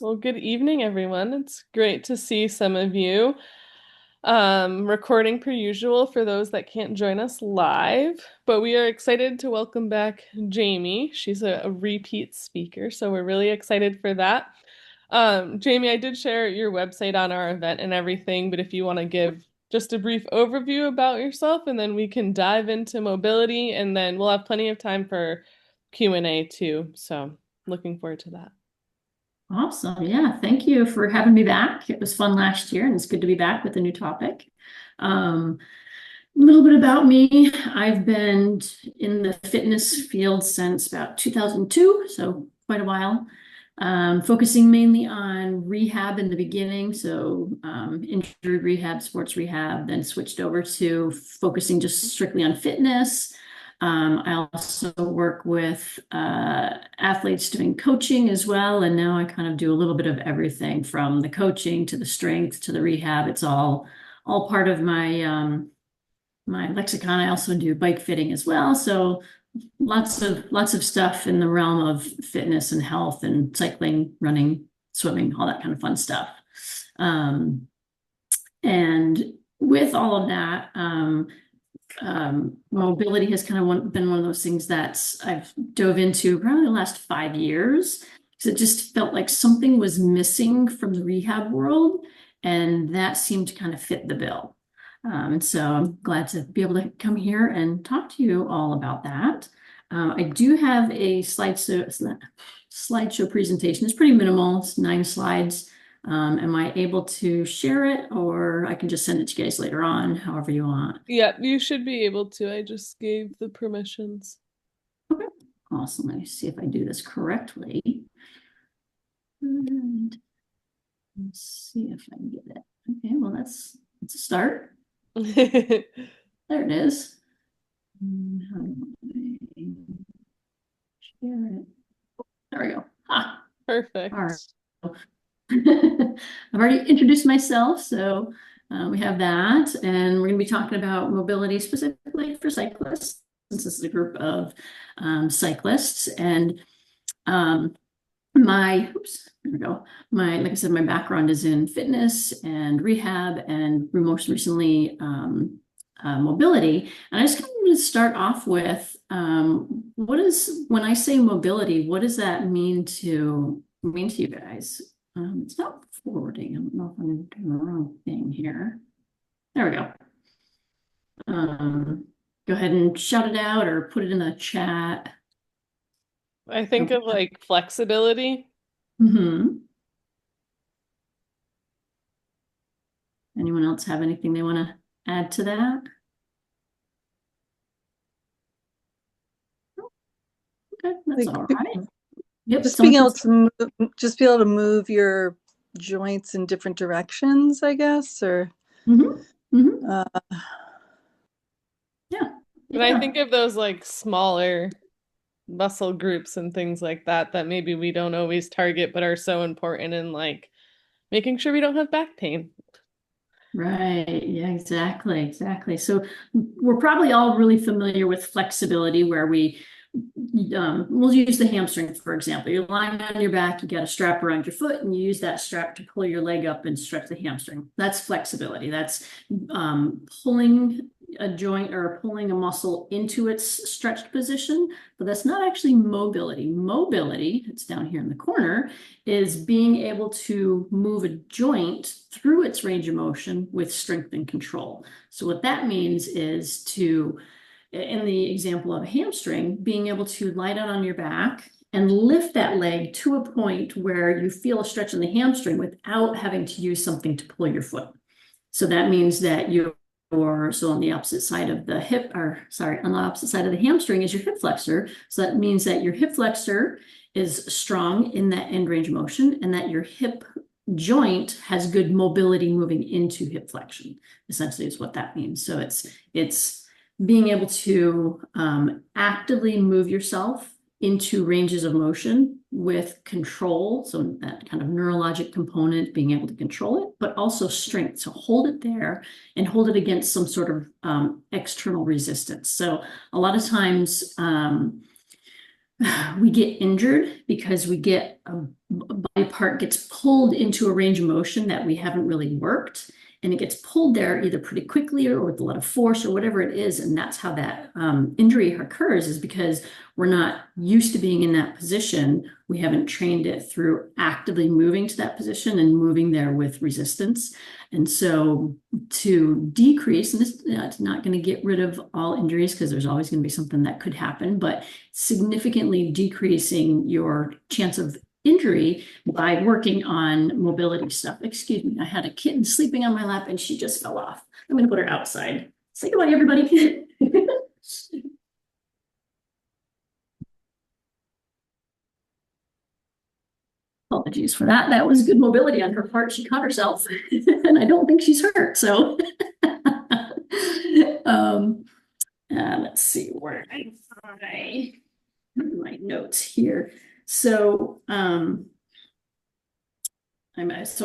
Well, good evening, everyone. It's great to see some of you. Recording per usual for those that can't join us live, but we are excited to welcome back Jamie. She's a repeat speaker, so we're really excited for that. Jamie, I did share your website on our event and everything, but if you want to give just a brief overview about yourself, and then we can dive into mobility, and then we'll have plenty of time for Q&A too. So looking forward to that. Awesome. Yeah. Thank you for having me back. It was fun last year and it's good to be back with a new topic. Um, a little bit about me. I've been in the fitness field since about 2002, so quite a while. Focusing mainly on rehab in the beginning, so injury rehab, sports rehab, then switched over to focusing just strictly on fitness. I also work with athletes doing coaching as well, and now I kind of do a little bit of everything from the coaching to the strength to the rehab. It's all part of my lexicon. I also do bike fitting as well, so lots of stuff in the realm of fitness and health and cycling, running, swimming, all that kind of fun stuff. Um, and with all of that, mobility has kind of been one of those things that I've dove into probably the last 5 years because it just felt like something was missing from the rehab world, and that seemed to kind of fit the bill. And so I'm glad to be able to come here and talk to you all about that. I do have a slideshow presentation. It's pretty minimal. It's 9 slides. Am I able to share it, or I can just send it to you guys later on, however you want? Yeah, you should be able to. I just gave the permissions. Okay, awesome. Let me see if I do this correctly. And let's see if I can get it. Okay, well, that's a start. There it is. How do I share it? There we go. Ah, all right. Perfect. I've already introduced myself, so we have that, and we're going to be talking about mobility specifically for cyclists, since this is a group of cyclists. And um, there we go. Like I said, my background is in fitness and rehab, and most recently mobility. And I just kind of want to start off with when I say mobility, what does that mean to you guys? It's not forwarding. I don't know if I'm doing the wrong thing here. There we go. Go ahead and shout it out or put it in the chat. I think Okay. of like flexibility. Mm-hmm. Anyone else have anything they want to add to that? Okay, that's Like all right. Yep, just someone being can. able to move, just be able to move your joints in different directions, I guess, or Mm-hmm. Mm-hmm. uh, Yeah. And I Yeah. think of those like smaller muscle groups and things like that that maybe we don't always target but are so important in like making sure we don't have back pain. Right. Yeah, exactly. Exactly. So we're probably all really familiar with flexibility where we'll use the hamstring, for example. You're lying on your back, you got a strap around your foot, and you use that strap to pull your leg up and stretch the hamstring. That's flexibility. That's pulling a joint or pulling a muscle into its stretched position, but that's not actually mobility. Mobility, it's down here in the corner, is being able to move a joint through its range of motion with strength and control. So what that means is in the example of a hamstring, being able to lie down on your back and lift that leg to a point where you feel a stretch in the hamstring without having to use something to pull your foot. So that means that so on the opposite side of the hip, or sorry, on the opposite side of the hamstring is your hip flexor. So that means that your hip flexor is strong in that end range of motion, and that your hip joint has good mobility moving into hip flexion, essentially is what that means. So it's being able to actively move yourself into ranges of motion with control. So that kind of neurologic component, being able to control it, but also strength. So hold it there and hold it against some sort of external resistance. So a lot of times we get injured because we get a body part gets pulled into a range of motion that we haven't really worked, and it gets pulled there either pretty quickly or with a lot of force or whatever it is, and that's how that injury occurs, is because we're not used to being in that position. We haven't trained it through actively moving to that position and moving there with resistance. And so to decrease, and this, it's not going to get rid of all injuries because there's always going to be something that could happen, but significantly decreasing your chance of injury by working on mobility stuff. Excuse me, I had a kitten sleeping on my lap and she just fell off. I'm going to put her outside. Say goodbye, everybody. Apologies for that. That was good mobility on her part. She caught herself, and I don't think she's hurt. So, let's see where I my notes here. So, so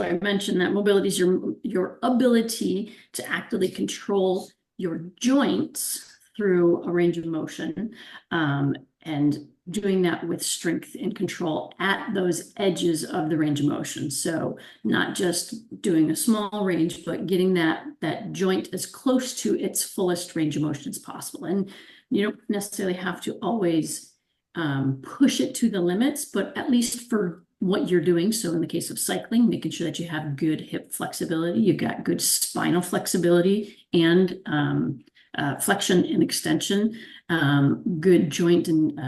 I mentioned that mobility is your ability to actively control your joints through a range of motion, and doing that with strength and control at those edges of the range of motion. So not just doing a small range, but getting that joint as close to its fullest range of motion as possible. And you don't necessarily have to always push it to the limits, but at least for what you're doing. So in the case of cycling, making sure that you have good hip flexibility, you've got good spinal flexibility and flexion and extension, good joint and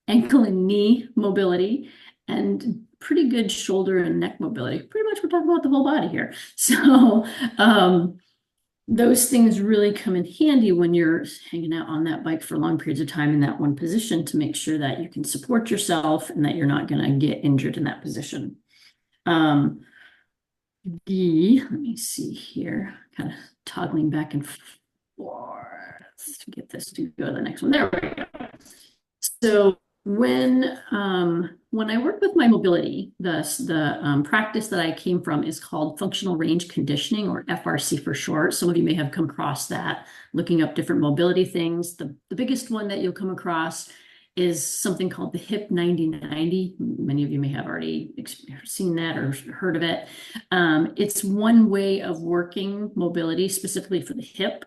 ankle and knee mobility, and pretty good shoulder and neck mobility. Pretty much we're talking about the whole body here. So those things really come in handy when you're hanging out on that bike for long periods of time in that one position, to make sure that you can support yourself and that you're not going to get injured in that position. Let me see here, kind of toggling back and forth to get this to go to the next one. There we go. So when I work with my mobility, the practice that I came from is called functional range conditioning, or FRC for short. Some of you may have come across that, looking up different mobility things. The biggest one that you'll come across is something called the hip 90-90. Many of you may have already seen that or heard of it. It's one way of working mobility specifically for the hip.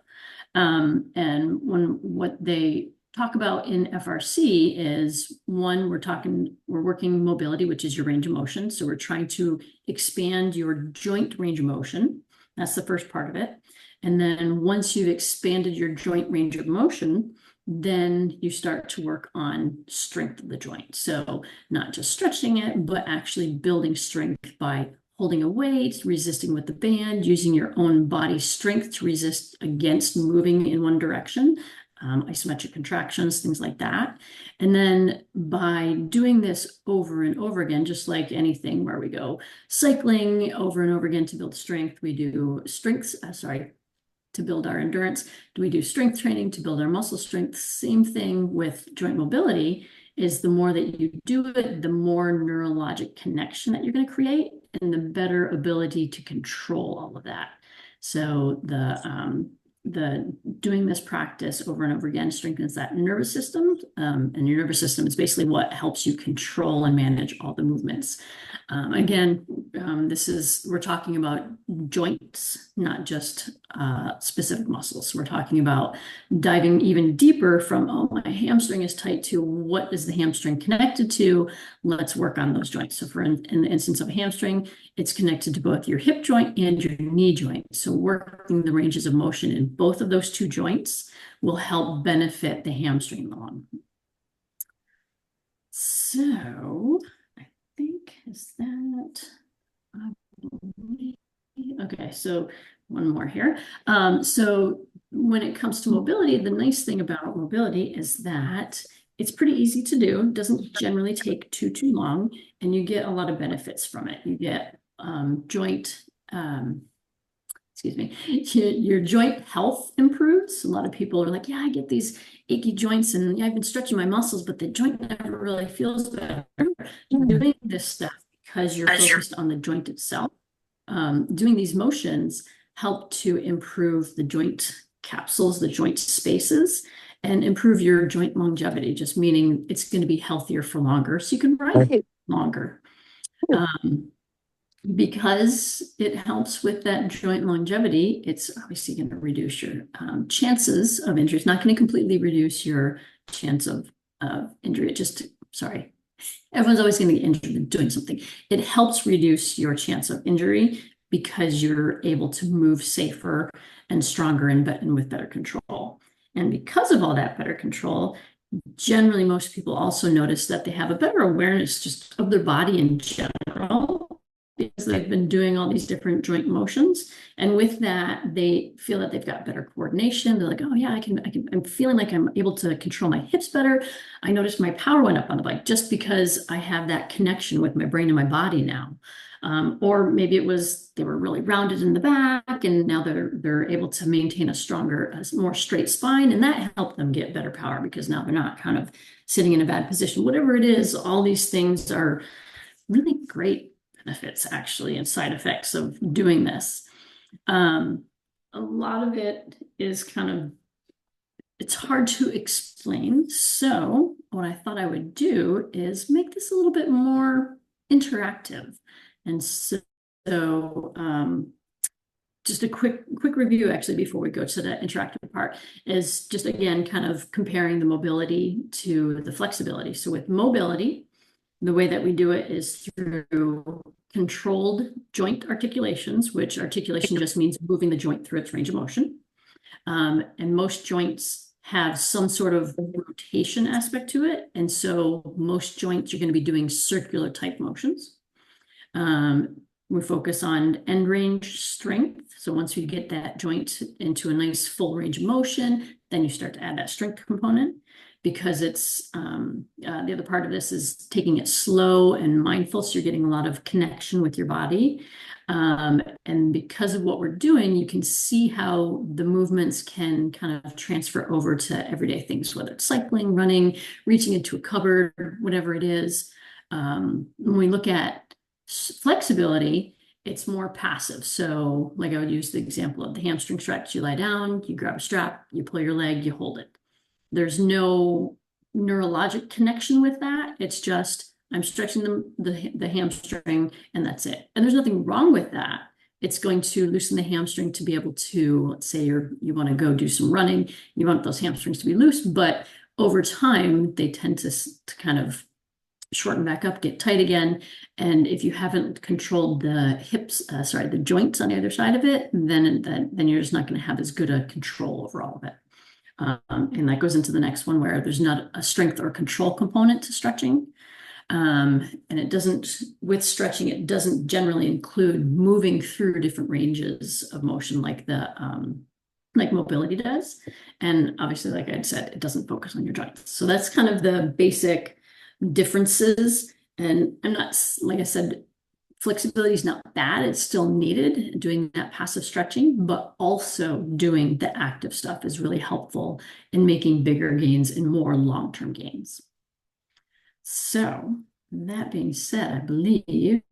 And what they talk about in FRC is, one, we're working mobility, which is your range of motion. So we're trying to expand your joint range of motion. That's the first part of it. And then once you've expanded your joint range of motion, then you start to work on strength of the joint. So not just stretching it, but actually building strength by holding a weight, resisting with the band, using your own body strength to resist against moving in one direction. Isometric contractions, things like that. And then by doing this over and over again, just like anything where we go cycling over and over again to build strength, we do to build our endurance. Do we do strength training to build our muscle strength? Same thing with joint mobility, is the more that you do it, the more neurologic connection that you're going to create and the better ability to control all of that. So the doing this practice over and over again strengthens that nervous system, and your nervous system is basically what helps you control and manage all the movements. Again, we're talking about joints, not just specific muscles. We're talking about diving even deeper from, oh, my hamstring is tight, to what is the hamstring connected to? Let's work on those joints. So in the instance of a hamstring, it's connected to both your hip joint and your knee joint. So working the ranges of motion in both of those two joints will help benefit the hamstring along. So I think, is that, okay, so one more here. So when it comes to mobility, the nice thing about mobility is that it's pretty easy to do. It doesn't generally take too long, and you get a lot of benefits from it. You get your joint health improves. A lot of people are like, yeah, I get these achy joints and yeah, I've been stretching my muscles, but the joint never really feels better. Doing this stuff because you're focused on the joint itself. Doing these motions help to improve the joint capsules, the joint spaces, and improve your joint longevity, just meaning it's going to be healthier for longer, so you can ride longer. Um, because it helps with that joint longevity, it's obviously going to reduce your chances of injury. It's not going to completely reduce your chance of injury. It just, sorry, everyone's always going to get injured in doing something. It helps reduce your chance of injury because you're able to move safer and stronger and with better control. And because of all that better control, generally most people also notice that they have a better awareness just of their body in general because they've been doing all these different joint motions. And with that, they feel that they've got better coordination. They're like, oh yeah, I'm feeling like I'm able to control my hips better. I noticed my power went up on the bike just because I have that connection with my brain and my body now. Or maybe it was they were really rounded in the back and now they're able to maintain a more straight spine, and that helped them get better power because now they're not kind of sitting in a bad position. Whatever it is, all these things are really great benefits actually and side effects of doing this. A lot of it is it's hard to explain. So what I thought I would do is make this a little bit more interactive. And just a quick review actually before we go to the interactive part is just again kind of comparing the mobility to the flexibility. So with mobility, the way that we do it is through controlled joint articulations, which articulation just means moving the joint through its range of motion. And most joints have some sort of rotation aspect to it. And so most joints are going to be doing circular type motions. We focus on end range strength. So once you get that joint into a nice full range of motion, then you start to add that strength component because it's the other part of this is taking it slow and mindful. So you're getting a lot of connection with your body. And because of what we're doing, you can see how the movements can kind of transfer over to everyday things, whether it's cycling, running, reaching into a cupboard, whatever it is. When we look at flexibility, it's more passive. So like I would use the example of the hamstring stretch. You lie down, you grab a strap, you pull your leg, you hold it. There's no neurologic connection with that. It's just I'm stretching the hamstring and that's it. And there's nothing wrong with that. It's going to loosen the hamstring to be able to, let's say you want to go do some running, you want those hamstrings to be loose, but over time they tend to kind of shorten back up, get tight again. And if you haven't controlled the hips, the joints on the other side of it, then you're just not going to have as good a control over all of it. And that goes into the next one where there's not a strength or control component to stretching. And with stretching, it doesn't generally include moving through different ranges of motion like mobility does. And obviously, like I said, it doesn't focus on your joints. So that's kind of the basic differences. And I'm not, like I said, flexibility is not bad. It's still needed, doing that passive stretching, but also doing the active stuff is really helpful in making bigger gains and more long-term gains. So that being said, I believe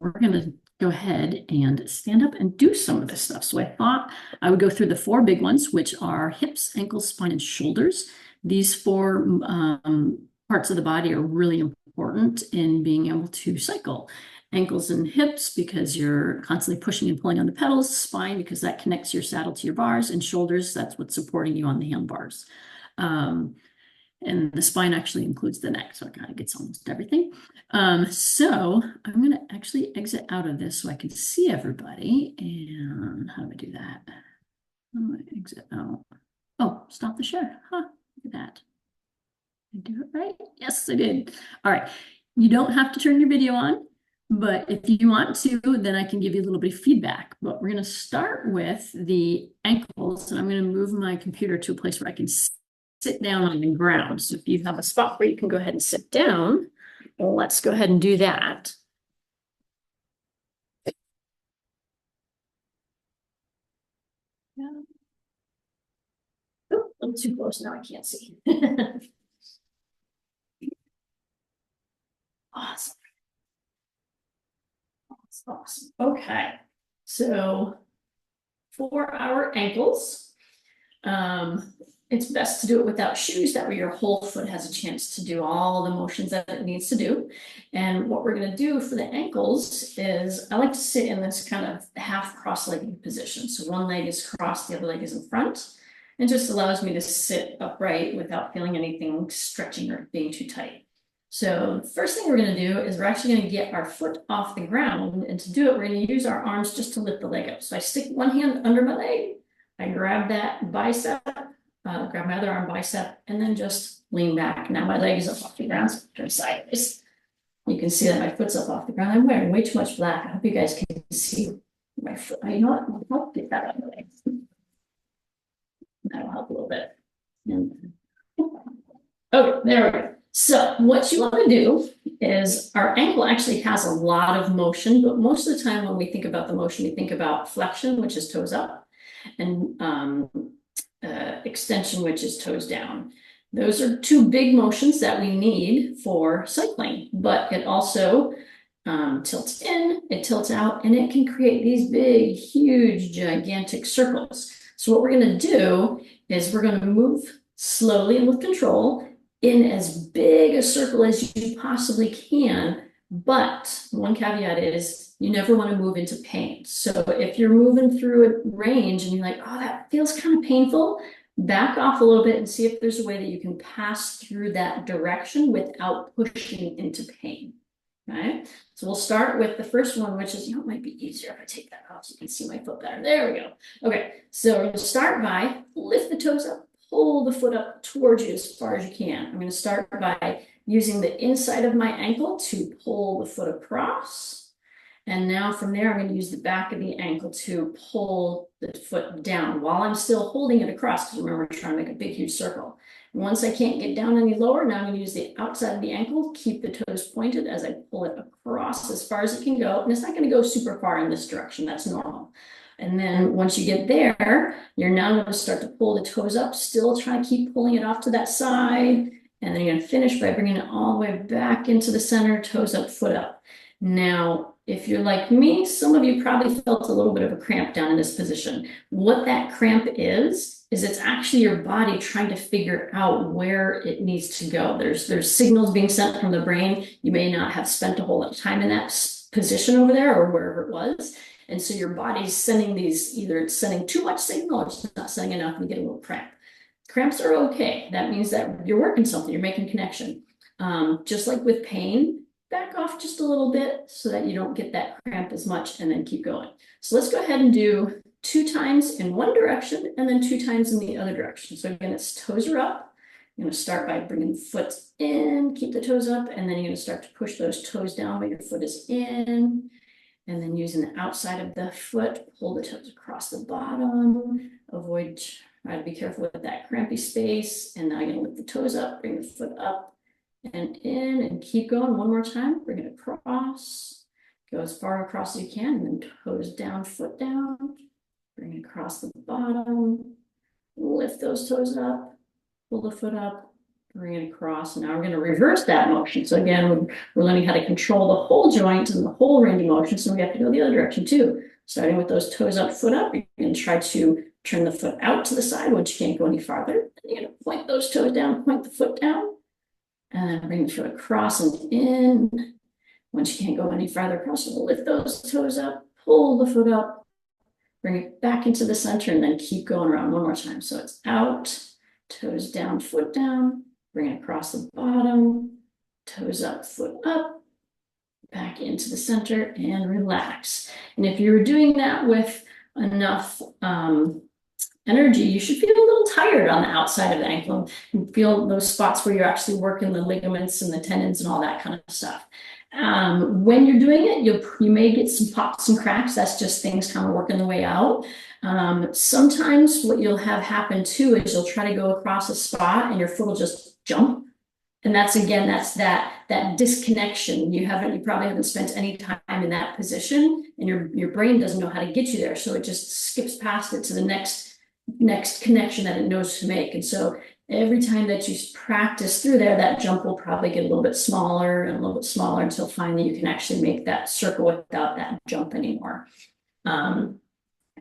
we're going to go ahead and stand up and do some of this stuff. So I thought I would go through the four big ones, which are hips, ankles, spine, and shoulders. These four parts of the body are really important in being able to cycle. Ankles and hips because you're constantly pushing and pulling on the pedals, spine because that connects your saddle to your bars, and shoulders, that's what's supporting you on the handlebars. And the spine actually includes the neck, so it kind of gets almost everything. So I'm going to actually exit out of this so I can see everybody. And how do I do that? How do I exit out? Oh, stop the share. Huh, look at that. Did I do it right? Yes, I did. All right. You don't have to turn your video on, but if you want to, then I can give you a little bit of feedback. But we're going to start with the ankles, and I'm going to move my computer to a place where I can sit down on the ground. So if you have a spot where you can go ahead and sit down, let's go ahead and do that. Yeah. Oh, I'm too close now, I can't see. Awesome. Awesome. Okay. So for our ankles, it's best to do it without shoes. That way your whole foot has a chance to do all the motions that it needs to do. And what we're gonna do for the ankles is I like to sit in this kind of half cross-legged position. So one leg is crossed, the other leg is in front. It just allows me to sit upright without feeling anything stretching or being too tight. So the first thing we're gonna do is we're actually gonna get our foot off the ground. And to do it, we're gonna use our arms just to lift the leg up. So I stick one hand under my leg, I grab that bicep, grab my other arm bicep, and then just lean back. Now my leg is up off the ground, so turn sideways. You can see that my foot's up off the ground. I'm wearing way too much black. I hope you guys can see my foot. You know what? I'll get that out of the way. That'll help a little bit. Okay, there we go. So what you want to do is our ankle actually has a lot of motion, but most of the time when we think about the motion, we think about flexion, which is toes up, and extension, which is toes down. Those are two big motions that we need for cycling, but it also tilts in, it tilts out, and it can create these big, huge, gigantic circles. So what we're going to do is we're going to move slowly and with control in as big a circle as you possibly can. But one caveat is you never want to move into pain. So if you're moving through a range and you're like, oh, that feels kind of painful, back off a little bit and see if there's a way that you can pass through that direction without pushing into pain. Right? So we'll start with the first one, which is, it might be easier if I take that off so you can see my foot better. There we go. Okay, so we're going to start by lift the toes up, pull the foot up towards you as far as you can. I'm going to start by using the inside of my ankle to pull the foot across. And now from there, I'm going to use the back of the ankle to pull the foot down while I'm still holding it across, because remember, we're trying to make a big, huge circle. Once I can't get down any lower, now I'm going to use the outside of the ankle, keep the toes pointed as I pull it across as far as it can go. And it's not going to go super far in this direction. That's normal. And then once you get there, you're now going to start to pull the toes up, still try to keep pulling it off to that side. And then you're going to finish by bringing it all the way back into the center, toes up, foot up. Now, if you're like me, some of you probably felt a little bit of a cramp down in this position. What that cramp is it's actually your body trying to figure out where it needs to go. There's signals being sent from the brain. You may not have spent a whole lot of time in that position over there or wherever it was. And so your body's sending these, either it's sending too much signal or it's not sending enough and you get a little cramp. Cramps are okay. That means that you're working something, you're making connection. Just like with pain, back off just a little bit so that you don't get that cramp as much and then keep going. So let's go ahead and do 2 times in one direction and then 2 times in the other direction. So again, it's toes are up. You're going to start by bringing the foot in, keep the toes up, and then you're going to start to push those toes down while your foot is in. And then using the outside of the foot, pull the toes across the bottom, try to be careful with that crampy space. And now you're going to lift the toes up, bring the foot up and in, and keep going one more time. Bring it across, go as far across as you can, and then toes down, foot down, bring it across the bottom, lift those toes up, pull the foot up, bring it across. And now we're going to reverse that motion. So again, we're learning how to control the whole joint and the whole range of motion. So we have to go the other direction too. Starting with those toes up, foot up, you're going to try to turn the foot out to the side once you can't go any farther. And you're going to point those toes down, point the foot down, and then bring the foot across and in. Once you can't go any farther across, you'll lift those toes up, pull the foot up, bring it back into the center, and then keep going around one more time. So it's out, toes down, foot down, bring it across the bottom, toes up, foot up, back into the center, and relax. And if you're doing that with enough energy, you should feel a little tired on the outside of the ankle and feel those spots where you're actually working the ligaments and the tendons and all that kind of stuff. When you're doing it, you may get some pops and cracks. That's just things kind of working the way out. Sometimes what you'll have happen too is you'll try to go across a spot and your foot will just jump. And that's that disconnection. You probably haven't spent any time in that position, and your brain doesn't know how to get you there. So it just skips past it to the next connection that it knows to make. And so every time that you practice through there, that jump will probably get a little bit smaller and a little bit smaller until finally you can actually make that circle without that jump anymore.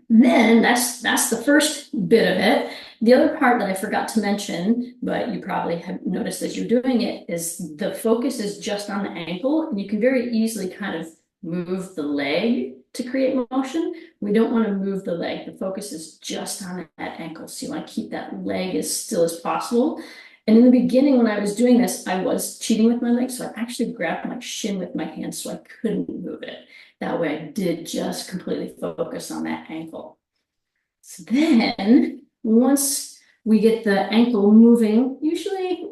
Then that's the first bit of it. The other part that I forgot to mention, but you probably have noticed as you're doing it, is the focus is just on the ankle, and you can very easily kind of move the leg to create motion. We don't want to move the leg. The focus is just on that ankle. So you want to keep that leg as still as possible. And in the beginning, when I was doing this, I was cheating with my leg. So I actually grabbed my shin with my hand so I couldn't move it. That way I did just completely focus on that ankle. So then once we get the ankle moving, usually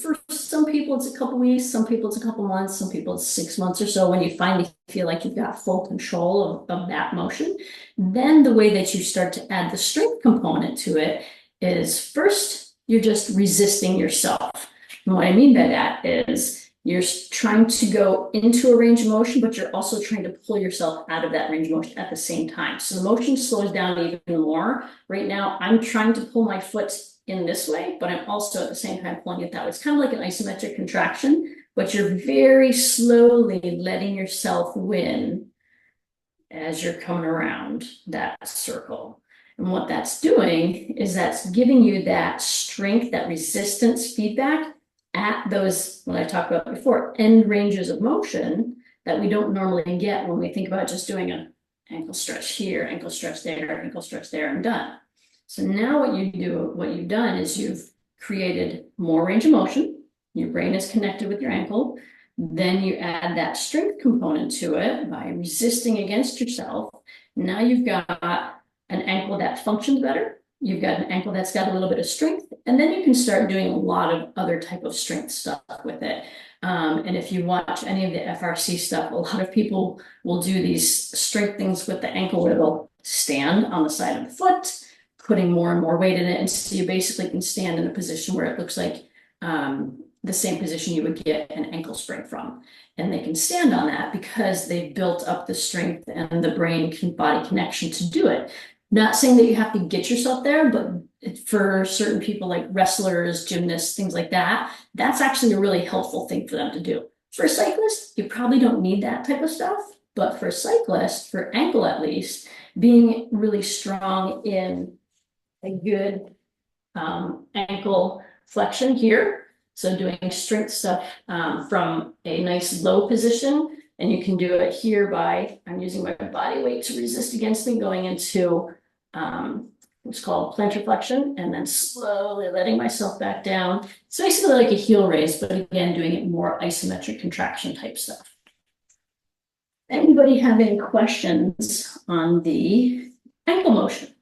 for some people it's a couple weeks, some people it's a couple months, some people it's 6 months or so, when you finally feel like you've got full control of that motion, then the way that you start to add the strength component to it is first you're just resisting yourself. And what I mean by that is you're trying to go into a range of motion, but you're also trying to pull yourself out of that range of motion at the same time. So the motion slows down even more. Right now, I'm trying to pull my foot in this way, but I'm also at the same time pulling it that way. It's kind of like an isometric contraction, but you're very slowly letting yourself win as you're coming around that circle. And what that's doing is that's giving you that strength, that resistance feedback at those, what I talked about before, end ranges of motion that we don't normally get when we think about just doing an ankle stretch here, ankle stretch there, ankle stretch there, and done. So now what you've done is you've created more range of motion. Your brain is connected with your ankle. Then you add that strength component to it by resisting against yourself. Now you've got an ankle that functions better. You've got an ankle that's got a little bit of strength, and then you can start doing a lot of other type of strength stuff with it. And if you watch any of the FRC stuff, a lot of people will do these strength things with the ankle where they'll stand on the side of the foot, putting more and more weight in it. And so you basically can stand in a position where it looks like the same position you would get an ankle spring from. And they can stand on that because they've built up the strength and the brain body connection to do it. Not saying that you have to get yourself there, but for certain people like wrestlers, gymnasts, things like that, that's actually a really helpful thing for them to do. For a cyclist, you probably don't need that type of stuff, but for a cyclist, for ankle at least, being really strong in a good ankle flexion here. So doing strength stuff from a nice low position, and you can do it here by, I'm using my body weight to resist against me, going into what's called plantar flexion, and then slowly letting myself back down. It's basically like a heel raise, but again, doing it more isometric contraction type stuff. Anybody have any questions on the ankle motion?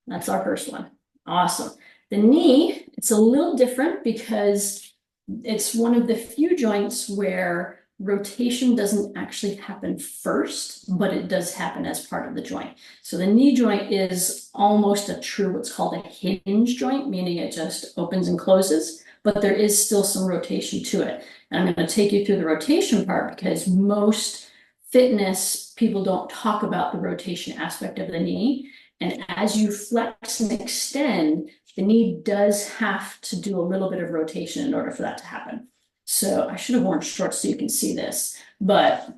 That's our first one. Awesome. The knee, it's a little different because it's one of the few joints where rotation doesn't actually happen first, but it does happen as part of the joint. So the knee joint is almost a true, what's called a hinge joint, meaning it just opens and closes, but there is still some rotation to it. And I'm going to take you through the rotation part because most fitness people don't talk about the rotation aspect of the knee. And as you flex and extend, the knee does have to do a little bit of rotation in order for that to happen. So I should have worn shorts so you can see this, but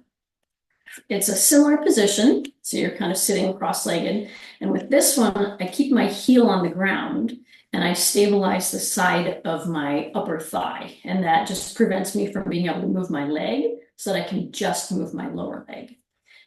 it's a similar position. So you're kind of sitting cross-legged. And with this one, I keep my heel on the ground and I stabilize the side of my upper thigh. And that just prevents me from being able to move my leg so that I can just move my lower leg.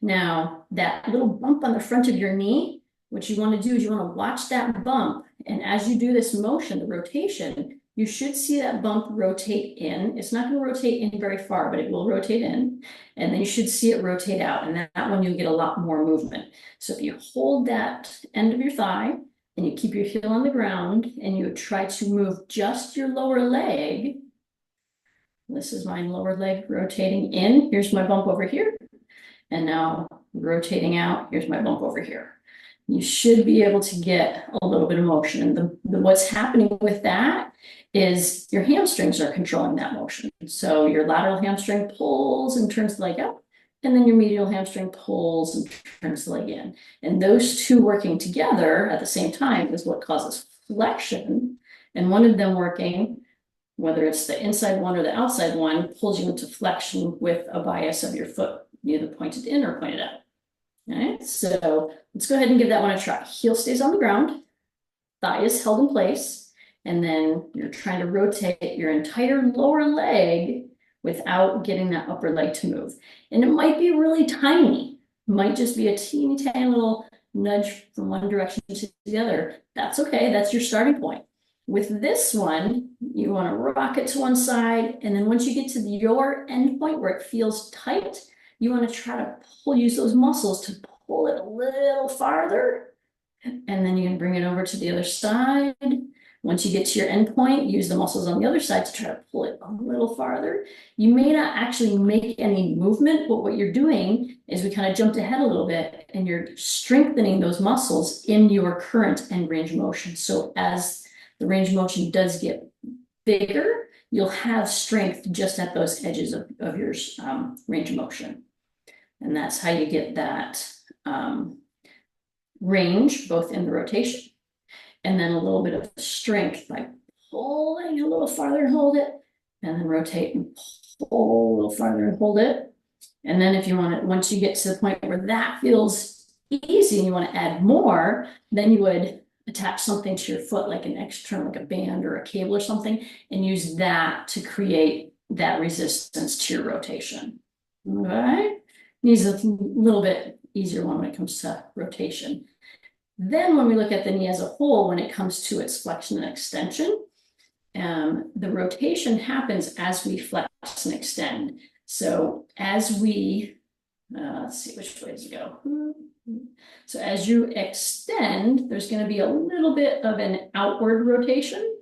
Now, that little bump on the front of your knee, what you want to do is you want to watch that bump. And as you do this motion, the rotation, you should see that bump rotate in. It's not going to rotate in very far, but it will rotate in. And then you should see it rotate out. And that one, you'll get a lot more movement. So if you hold that end of your thigh and you keep your heel on the ground and you try to move just your lower leg, this is my lower leg rotating in. Here's my bump over here. And now rotating out, here's my bump over here. You should be able to get a little bit of motion. And what's happening with that is your hamstrings are controlling that motion. So your lateral hamstring pulls and turns the leg up, and then your medial hamstring pulls and turns the leg in. And those two working together at the same time is what causes flexion. And one of them working, whether it's the inside one or the outside one, pulls you into flexion with a bias of your foot, either pointed in or pointed out. All right, so let's go ahead and give that one a try. Heel stays on the ground, thigh is held in place, and then you're trying to rotate your entire lower leg without getting that upper leg to move. And it might be really tiny, might just be a teeny tiny little nudge from one direction to the other. That's okay, that's your starting point. With this one, you want to rock it to one side, and then once you get to your end point where it feels tight, you want to try to use those muscles to pull it a little farther, and then you can bring it over to the other side. Once you get to your end point, use the muscles on the other side to try to pull it a little farther. You may not actually make any movement, but what you're doing is we kind of jumped ahead a little bit and you're strengthening those muscles in your current end range of motion. So as the range of motion does get bigger, you'll have strength just at those edges of your range of motion. And that's how you get that range, both in the rotation and then a little bit of strength by pulling a little farther and hold it, and then rotate and pull a little farther and hold it. And then if you want it, once you get to the point where that feels easy and you want to add more, then you would attach something to your foot, like an external, like a band or a cable or something, and use that to create that resistance to your rotation. All right, needs a little bit easier one when it comes to rotation. Then when we look at the knee as a whole, when it comes to its flexion and extension, the rotation happens as we flex and extend. So as we, let's see which way does it go. So as you extend, there's going to be a little bit of an outward rotation.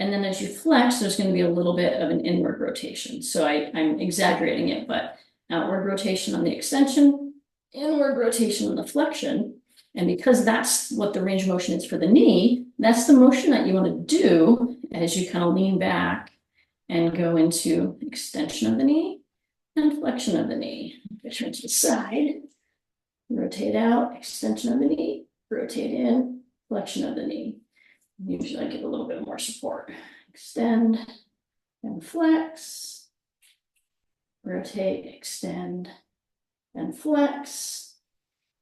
And then as you flex, there's going to be a little bit of an inward rotation. So I'm exaggerating it, but outward rotation on the extension, inward rotation on the flexion. And because that's what the range of motion is for the knee, that's the motion that you want to do as you kind of lean back and go into extension of the knee and flexion of the knee. Turn to the side, rotate out, extension of the knee, rotate in, flexion of the knee. Usually I get a little bit more support. Extend and flex, rotate, extend, and flex.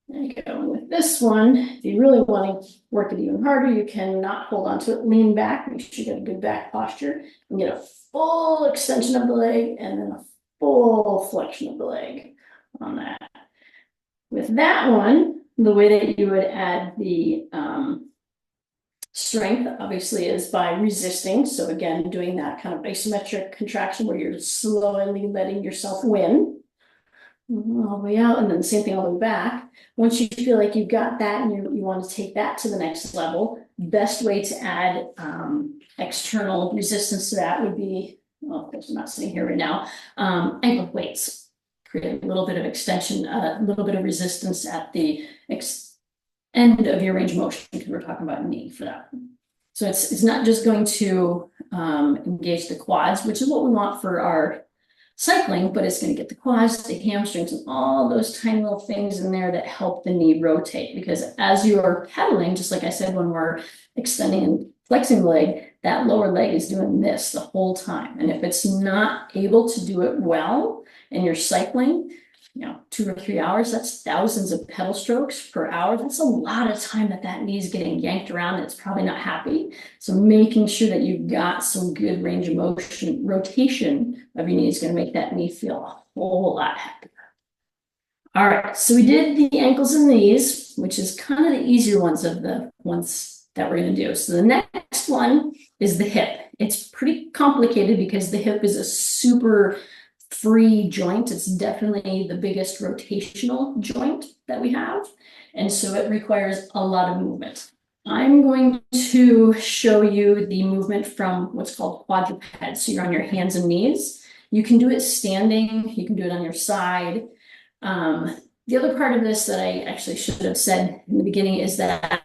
There you go. And with this one, if you really want to work it even harder, you can not hold on to it, lean back, make sure you get a good back posture, and get a full extension of the leg and then a full flexion of the leg on that. With that one, the way that you would add the strength, obviously, is by resisting. So again, doing that kind of isometric contraction where you're slowly letting yourself win all the way out, and then the same thing all the way back. Once you feel like you've got that and you want to take that to the next level, best way to add external resistance to that would be, well, of course I'm not sitting here right now, ankle weights. Create a little bit of extension, a little bit of resistance at the end of your range of motion, because we're talking about knee for that. So it's not just going to engage the quads, which is what we want for our cycling, but it's going to get the quads, the hamstrings, and all those tiny little things in there that help the knee rotate. Because as you are pedaling, just like I said, when we're extending and flexing the leg, that lower leg is doing this the whole time. And if it's not able to do it well and you're cycling, 2 or 3 hours, that's thousands of pedal strokes per hour. That's a lot of time that knee is getting yanked around and it's probably not happy. So making sure that you've got some good range of motion, rotation of your knee is going to make that knee feel a whole lot happier. All right, so we did the ankles and knees, which is kind of the easier ones of the ones that we're going to do. So the next one is the hip. It's pretty complicated because the hip is a super free joint. It's definitely the biggest rotational joint that we have. And so it requires a lot of movement. I'm going to show you the movement from what's called quadruped. So you're on your hands and knees. You can do it standing. You can do it on your side. The other part of this that I actually should have said in the beginning is that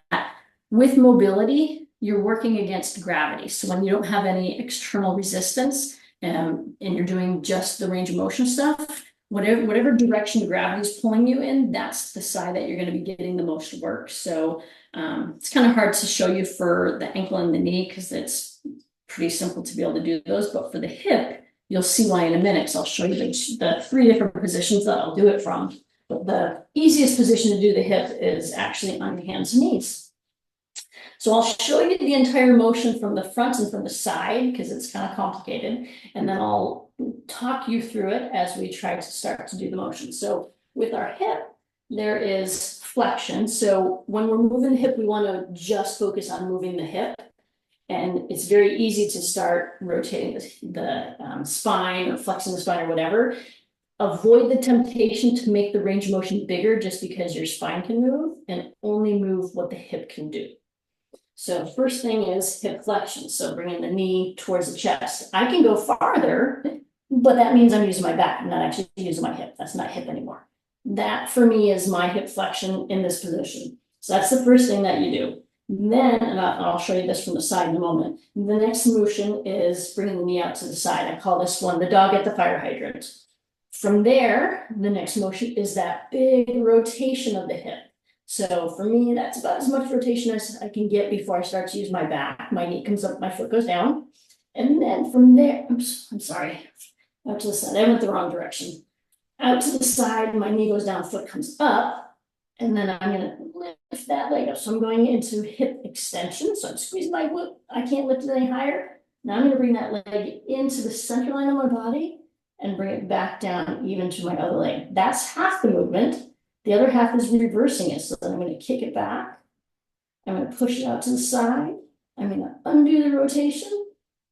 with mobility, you're working against gravity. So when you don't have any external resistance, and you're doing just the range of motion stuff, whatever direction gravity is pulling you in, that's the side that you're going to be getting the most work. So it's kind of hard to show you for the ankle and the knee because it's pretty simple to be able to do those. But for the hip, you'll see why in a minute. So I'll show you the 3 different positions that I'll do it from. But the easiest position to do the hip is actually on your hands and knees. So I'll show you the entire motion from the front and from the side because it's kind of complicated. And then I'll talk you through it as we try to start to do the motion. So with our hip, there is flexion. So when we're moving the hip, we want to just focus on moving the hip. And it's very easy to start rotating the spine or flexing the spine or whatever. Avoid the temptation to make the range of motion bigger just because your spine can move, and only move what the hip can do. So first thing is hip flexion. So bringing the knee towards the chest. I can go farther, but that means I'm using my back. I'm not actually using my hip. That's not hip anymore. That for me is my hip flexion in this position. So that's the first thing that you do. Then, and I'll show you this from the side in a moment. The next motion is bringing the knee out to the side. I call this one the dog at the fire hydrant. From there, the next motion is that big rotation of the hip. So for me, that's about as much rotation as I can get before I start to use my back. My knee comes up, my foot goes down. And then from there, oops, I'm sorry, out to the side, I went the wrong direction. Out to the side, my knee goes down, foot comes up, and then I'm gonna lift that leg up. So I'm going into hip extension. So I'm squeezing my glute. I can't lift it any higher. Now I'm gonna bring that leg into the center line of my body and bring it back down even to my other leg. That's half the movement. The other half is reversing it. So then I'm going to kick it back. I'm going to push it out to the side. I'm going to undo the rotation,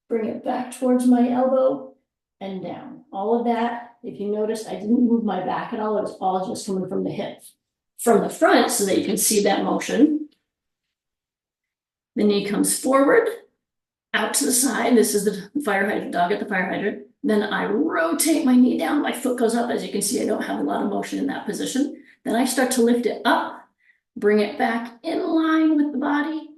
bring it back towards my elbow and down. All of that, if you notice, I didn't move my back at all. It was all just coming from the hip. From the front, so that you can see that motion. The knee comes forward, out to the side. This is the fire hydrant, dog at the fire hydrant. Then I rotate my knee down. My foot goes up. As you can see, I don't have a lot of motion in that position. Then I start to lift it up, bring it back in line with the body,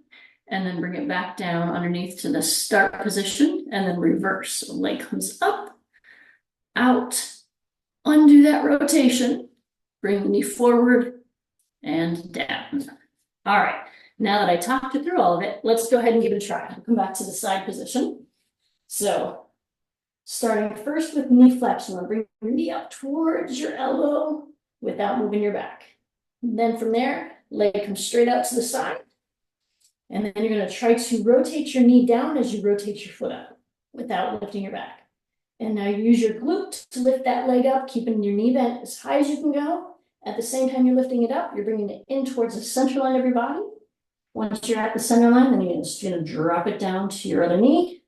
and then bring it back down underneath to the start position, and then reverse. So leg comes up, out, undo that rotation, bring the knee forward and down. All right, now that I talked you through all of it, let's go ahead and give it a try. I'll come back to the side position. So starting first with knee flexion, bring your knee up towards your elbow without moving your back. And then from there, leg comes straight out to the side. And then you're going to try to rotate your knee down as you rotate your foot up without lifting your back. And now use your glute to lift that leg up, keeping your knee bent as high as you can go. At the same time you're lifting it up, you're bringing it in towards the center line of your body. Once you're at the center line, then you're just going to drop it down to your other knee.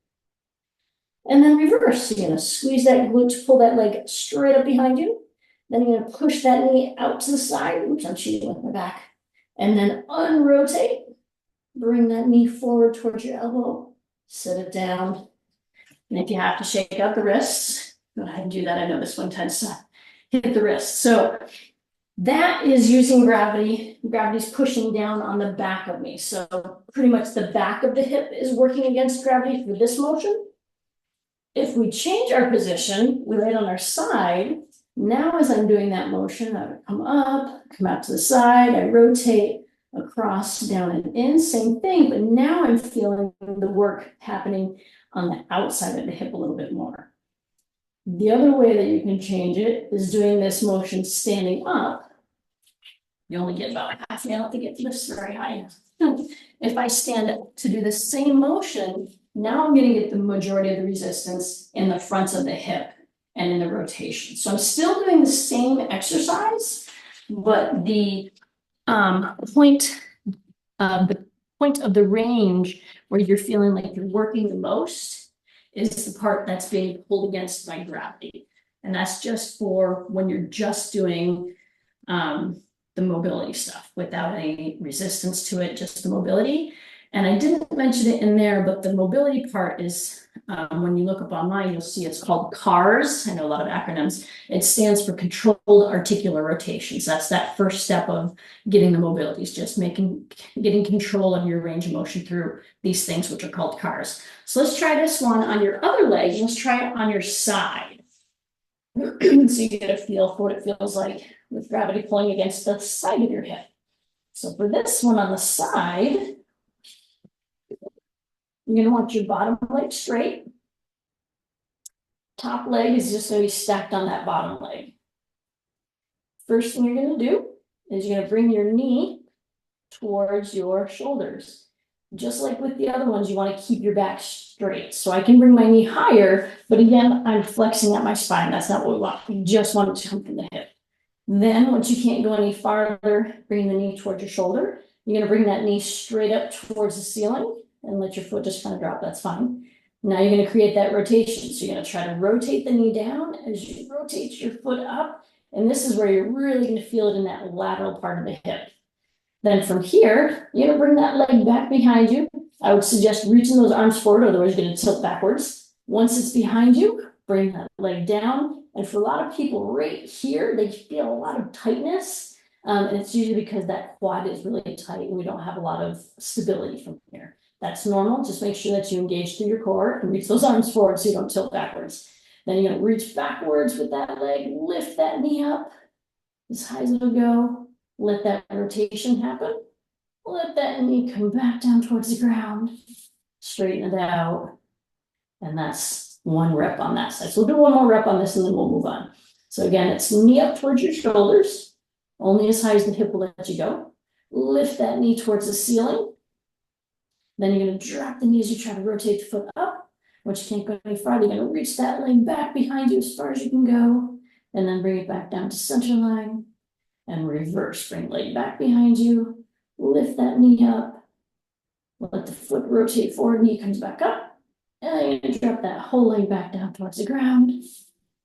And then reverse. You're going to squeeze that glute to pull that leg straight up behind you. Then you're going to push that knee out to the side. Oops, I'm cheating with my back. And then unrotate. Bring that knee forward towards your elbow. Set it down. And if you have to shake out the wrists, go ahead and do that. I know this one tends to hit the wrist. So that is using gravity. Gravity's pushing down on the back of me. So pretty much the back of the hip is working against gravity for this motion. If we change our position, we lay it on our side. Now, as I'm doing that motion, I would come up, come out to the side, I rotate across, down and in, same thing, but now I'm feeling the work happening on the outside of the hip a little bit more. The other way that you can change it is doing this motion standing up. You only get about half an hour to get this very high. If I stand up to do the same motion, now I'm going to get the majority of the resistance in the front of the hip and in the rotation. So I'm still doing the same exercise, but the point of the range where you're feeling like you're working the most is the part that's being pulled against by gravity. And that's just for when you're just doing the mobility stuff without any resistance to it, just the mobility. And I didn't mention it in there, but the mobility part is, when you look up online, you'll see it's called CARS. I know a lot of acronyms. It stands for controlled articular rotations. That's that first step of getting the mobility, is just getting control of your range of motion through these things, which are called CARS. So let's try this one on your other leg. Let's try it on your side. So you get a feel for what it feels like with gravity pulling against the side of your hip. So for this one on the side, you're going to want your bottom leg straight. Top leg is just going to be stacked on that bottom leg. first thing you're gonna do is you're gonna bring your knee towards your shoulders. Just like with the other ones, you want to keep your back straight. So I can bring my knee higher, but again, I'm flexing at my spine. That's not what we want. We just want it to come from the hip. Then once you can't go any farther, bring the knee towards your shoulder. You're going to bring that knee straight up towards the ceiling and let your foot just kind of drop. That's fine. Now you're going to create that rotation. So you're going to try to rotate the knee down as you rotate your foot up. And this is where you're really going to feel it in that lateral part of the hip. Then from here, you're gonna bring that leg back behind you. I would suggest reaching those arms forward, otherwise you're gonna tilt backwards. Once it's behind you, bring that leg down. And for a lot of people right here, they feel a lot of tightness. And it's usually because that quad is really tight and we don't have a lot of stability from here. That's normal. Just make sure that you engage through your core and reach those arms forward so you don't tilt backwards. Then you're gonna reach backwards with that leg, lift that knee up as high as it'll go. Let that rotation happen. Let that knee come back down towards the ground. Straighten it out. And that's one rep on that side. So we'll do one more rep on this and then we'll move on. So again, it's knee up towards your shoulders, only as high as the hip will let you go. Lift that knee towards the ceiling. Then you're going to drop the knee as you try to rotate the foot up. Once you can't go any farther, you're going to reach that leg back behind you as far as you can go. And then bring it back down to center line. And reverse, bring leg back behind you, lift that knee up, let the foot rotate forward, knee comes back up, and you're gonna drop that whole leg back down towards the ground,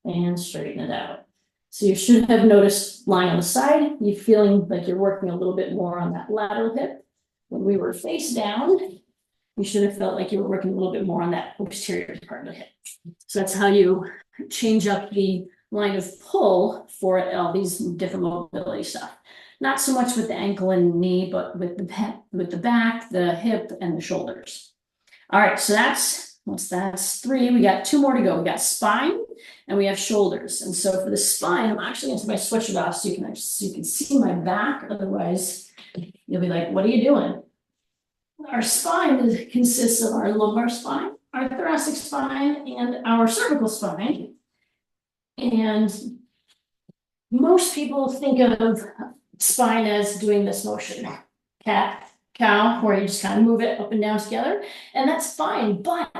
and straighten it out. So you should have noticed lying on the side, you feeling like you're working a little bit more on that lateral hip. When we were face down, you should have felt like you were working a little bit more on that posterior part of the hip. So that's how you change up the line of pull for all these different mobility stuff. Not so much with the ankle and knee, but with the back, the hip, and the shoulders. All right, so that's 3. We got 2 more to go. We got spine and we have shoulders. And so for the spine, I'm actually going to switch it off so you can see my back. Otherwise, you'll be like, "What are you doing?" Our spine consists of our lumbar spine, our thoracic spine, and our cervical spine. And most people think of spine as doing this motion, cat, cow, where you just kind of move it up and down together. And that's fine, but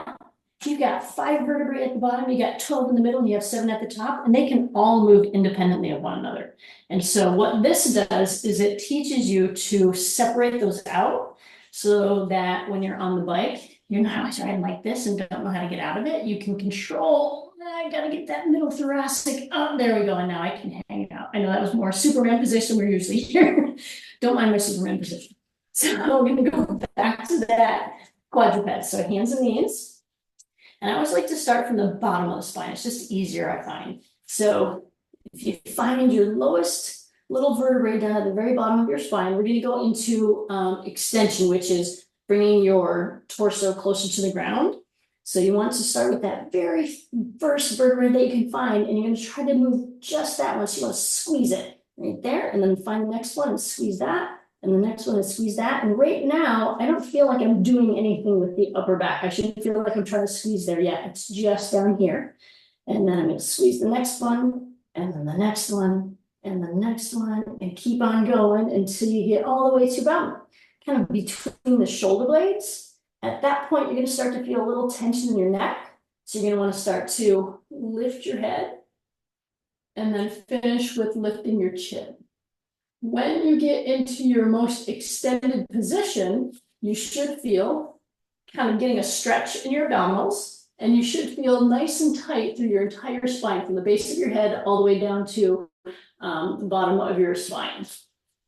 you've got 5 vertebrae at the bottom, you got 12 in the middle, and you have 7 at the top, and they can all move independently of one another. And so what this does is it teaches you to separate those out so that when you're on the bike, you're not always riding like this and don't know how to get out of it. You can control, I gotta get that middle thoracic up. There we go. And now I can hang out. I know that was more Superman position. We're usually here. Don't mind my Superman position. So we're gonna go back to that quadruped. So hands and knees. And I always like to start from the bottom of the spine. It's just easier, I find. So if you find your lowest little vertebrae down at the very bottom of your spine, we're gonna go into extension, which is bringing your torso closer to the ground. So you want to start with that very first vertebrae that you can find, and you're going to try to move just that one. So you want to squeeze it right there, and then find the next one and squeeze that, and the next one and squeeze that. And right now, I don't feel like I'm doing anything with the upper back. I shouldn't feel like I'm trying to squeeze there yet. It's just down here. And then I'm going to squeeze the next one, and then the next one, and the next one, and keep on going until you get all the way to about kind of between the shoulder blades. At that point, you're going to start to feel a little tension in your neck. So you're going to want to start to lift your head and then finish with lifting your chin. When you get into your most extended position, you should feel kind of getting a stretch in your abdominals, and you should feel nice and tight through your entire spine from the base of your head all the way down to the bottom of your spine.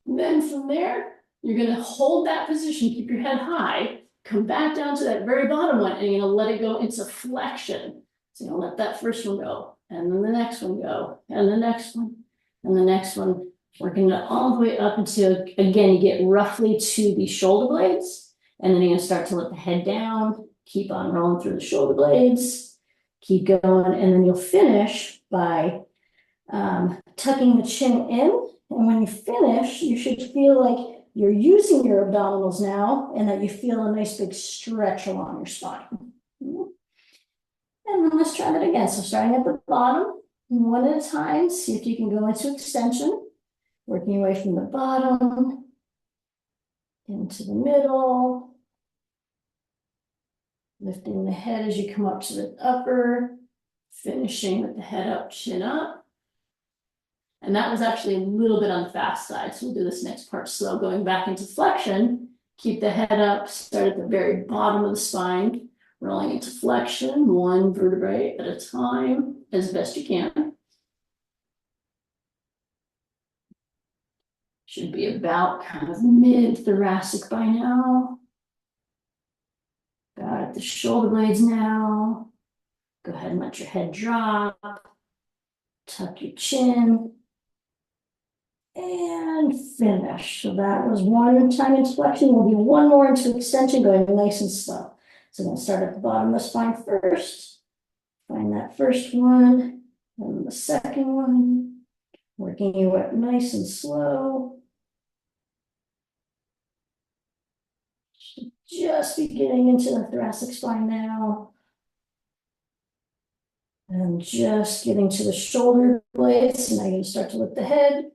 And then from there, you're going to hold that position, keep your head high, come back down to that very bottom one, and you're going to let it go into flexion. So you're going to let that first one go, and then the next one go, and the next one, and the next one, working it all the way up until, again, you get roughly to the shoulder blades, and then you're going to start to let the head down, keep on rolling through the shoulder blades, keep going, and then you'll finish by tucking the chin in, and when you finish, you should feel like you're using your abdominals now, and that you feel a nice big stretch along your spine. And then let's try that again. So starting at the bottom, one at a time, see if you can go into extension. Working away from the bottom into the middle. Lifting the head as you come up to the upper, finishing with the head up, chin up. And that was actually a little bit on the fast side, so we'll do this next part slow. Going back into flexion, keep the head up, start at the very bottom of the spine, rolling into flexion, one vertebrae at a time, as best you can. Should be about kind of mid-thoracic by now. Got at the shoulder blades now. Go ahead and let your head drop. Tuck your chin. And finish. So that was one time into flexion. We'll do one more into extension, going nice and slow. So I'm going to start at the bottom of the spine first. Find that first one. And the second one. Working you up nice and slow. Just beginning into the thoracic spine now. And just getting to the shoulder blades. And now you're going to start to lift the head.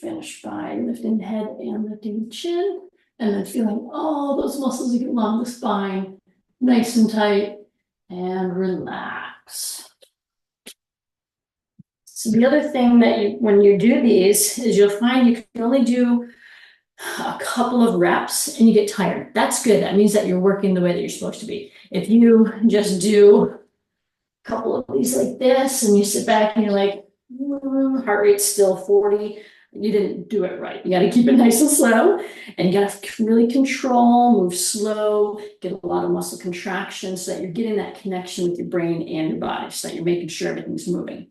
Finish by lifting the head and lifting the chin. And then feeling all those muscles along the spine. Nice and tight. And relax. So the other thing that when you do these is you'll find you can only do a couple of reps and you get tired. That's good. That means that you're working the way that you're supposed to be. If you just do a couple of these like this and you sit back and you're like, heart rate's still 40, you didn't do it right. You got to keep it nice and slow, and you got to really control, move slow, get a lot of muscle contraction so that you're getting that connection with your brain and your body, so that you're making sure everything's moving.